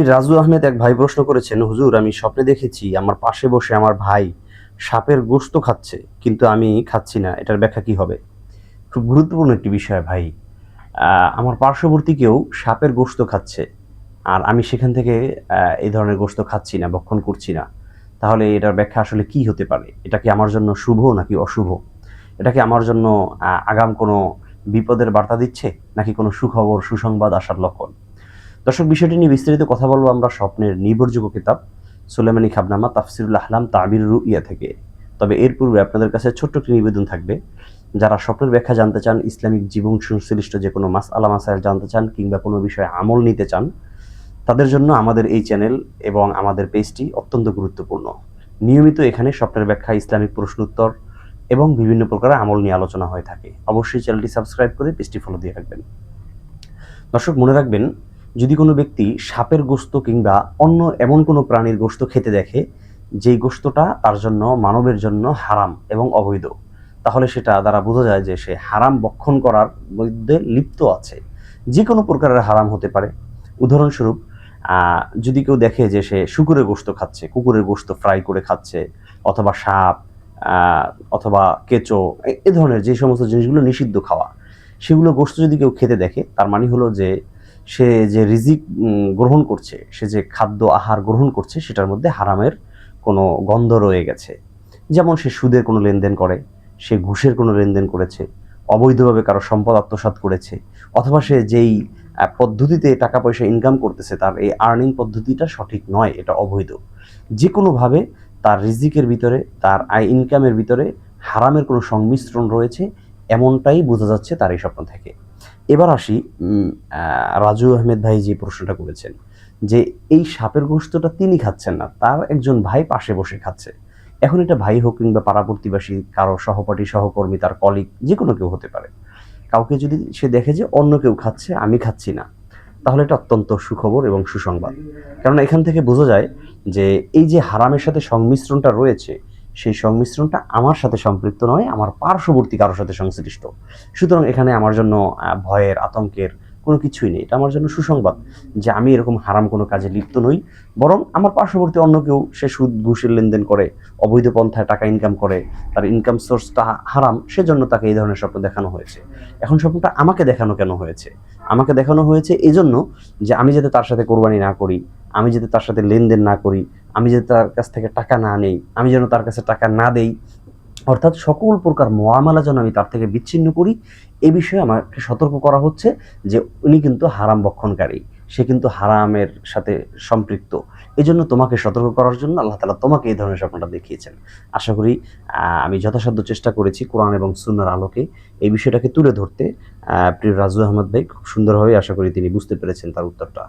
রাজু আহমেদ এক ভাই প্রশ্ন করেছেন, হুজুর আমি স্বপ্নে দেখেছি আমার পাশে বসে আমার ভাই সাপের গোশত খাচ্ছে, কিন্তু আমি খাচ্ছি না, এটার ব্যাখ্যা কি হবে? খুব গুরুত্বপূর্ণ একটি বিষয় ভাই। আমার পার্শ্ববর্তী কেউ সাপের গোশত খাচ্ছে, আর আমি সেখান থেকে এই ধরনের গোশত খাচ্ছি না, ভক্ষণ করছি না। তাহলে এটার ব্যাখ্যা আসলে কি হতে পারে? এটা কি আমার জন্য শুভ নাকি অশুভ? এটা কি আমার জন্য আগাম কোনো বিপদের বার্তা দিচ্ছে, নাকি কোনো সুখবর সুসংবাদ আসার লক্ষণ? দর্শক, বিষয়টি নিয়ে বিস্তারিত কথা বলবো আমরা স্বপ্নের নির্ভরযোগ্য কিতাব সুলেমানি খাবনামা তাফসিরুল আহলাম তাবির রুইয়া থেকে। তবে এর পূর্বে আপনাদের কাছে ছোট্ট একটি নিবেদন থাকবে, যারা স্বপ্নের ব্যাখ্যা জানতে চান, ইসলামিক জীবন সংশ্লিষ্ট যে কোনো মাসআলা মাসাইল জানতে চান, কিংবা কোনো বিষয়ে আমল নিতে চান, তাদের জন্য আমাদের এই চ্যানেল এবং আমাদের পেজটি অত্যন্ত গুরুত্বপূর্ণ। নিয়মিত এখানে স্বপ্নের ব্যাখ্যা, ইসলামিক প্রশ্ন উত্তর এবং বিভিন্ন প্রকারের আমল নিয়ে আলোচনা হয়ে থাকে। অবশ্যই চ্যানেলটি সাবস্ক্রাইব করে পেজটি ফলো দিয়ে রাখবেন। দর্শক, মনে রাখবেন, যদি কোনো ব্যক্তি সাপের গোশত কিংবা অন্য এমন কোনো প্রাণীর গোশত খেতে দেখে যেই গোশতটা তার জন্য, মানবের জন্য হারাম এবং অবৈধ, তাহলে সেটা দ্বারা বোঝা যায় যে সে হারাম ভক্ষণ করার মধ্যে লিপ্ত আছে। যে কোনো প্রকারের হারাম হতে পারে। উদাহরণস্বরূপ, যদি কেউ দেখে যে সে শুকুরের গোশত খাচ্ছে, কুকুরের গোশত ফ্রাই করে খাচ্ছে, অথবা সাপ, অথবা কেঁচো, এ ধরনের যে সমস্ত জিনিসগুলো নিষিদ্ধ খাওয়া, সেগুলো গোশত যদি কেউ খেতে দেখে, তার মানে হলো যে সে যে রিজিক গ্রহণ করছে, সে যে খাদ্য আহার গ্রহণ করছে, সেটার মধ্যে হারামের কোনো গন্ধ রয়ে গেছে। যেমন সে সুদের কোনো লেনদেন করে, সে ঘুষের কোনো লেনদেন করেছে, অবৈধভাবে কারো সম্পদ আত্মসাৎ করেছে, অথবা সে যেই পদ্ধতিতে টাকা পয়সা ইনকাম করতেছে, তার এই আর্নিং পদ্ধতিটা সঠিক নয়, এটা অবৈধ। যে কোনোভাবে তার রিজিকের ভিতরে, তার আয় ইনকামের ভিতরে হারামের কোনো সংমিশ্রণ রয়েছে, এমনটাই বোঝা যাচ্ছে তার এই স্বপ্ন থেকে। এবার আসি, রাজু আহমেদ ভাই যে প্রশ্নটা করেছেন, যে এই সাপের গোশতটা তিনি খাচ্ছেন না, তার একজন ভাই পাশে বসে খাচ্ছে। এখন এটা ভাই হোক কিংবা পাড়া প্রতিবেশী, কারো সহপাঠী, সহকর্মী, তার কলিগ, যে কোনো কেউ হতে পারে। কাউকে যদি সে দেখে যে অন্য কেউ খাচ্ছে, আমি খাচ্ছি না, তাহলে এটা অত্যন্ত সুখবর এবং সুসংবাদ। কারণ এখান থেকে বোঝা যায় যে এই যে হারামের সাথে সংমিশ্রণটা রয়েছে, সেই সংমিশ্রণটা আমার সাথে সম্পৃক্ত নয়, আমার পার্শ্ববর্তী কারোর সাথে সংশ্লিষ্ট। সুতরাং এখানে আমার জন্য ভয়ের, আতঙ্কের কোনো কিছুই নেই। এটা আমার জন্য সুসংবাদ যে আমি এরকম হারাম কোনো কাজে লিপ্ত নই, বরং আমার পার্শ্ববর্তী অন্য কেউ সে সুদ ঘুষের লেনদেন করে, অবৈধ পন্থায় টাকা ইনকাম করে, তার ইনকাম সোর্সটা হারাম, সেজন্য তাকে এই ধরনের স্বপ্ন দেখানো হয়েছে। এখন স্বপ্নটা আমাকে দেখানো কেন হয়েছে? আমাকে দেখানো হয়েছে এজন্য যে আমি যাতে তার সাথে কোরবানি না করি, আমি যাতে তার সাথে লেনদেন না করি, আমি যাতে তার কাছ থেকে টাকা না নেই, আমি যেন তার কাছে টাকা না দেই, অর্থাৎ সকল প্রকার মুআমালা যেন আমি তার থেকে বিচ্ছিন্ন করি। এ বিষয়ে আমাকে সতর্ক করা হচ্ছে যে উনি কিন্তু হারাম ভক্ষণকারী, সে কিন্তু হারামের সাথে সম্পৃক্ত। এই জন্য তোমাকে সতর্ক করার জন্য আল্লাহ তাআলা তোমাকে এই ধরনের স্বপ্নটা দেখিয়েছেন। আশা করি আমি যথাসাধ্য চেষ্টা করেছি কোরআন এবং সুন্নাহর আলোকে এই বিষয়টাকে তুলে ধরতে। প্রিয় রাজু আহমদ ভাই খুব সুন্দরভাবে, আশা করি তিনি বুঝতে পেরেছেন তার উত্তরটা।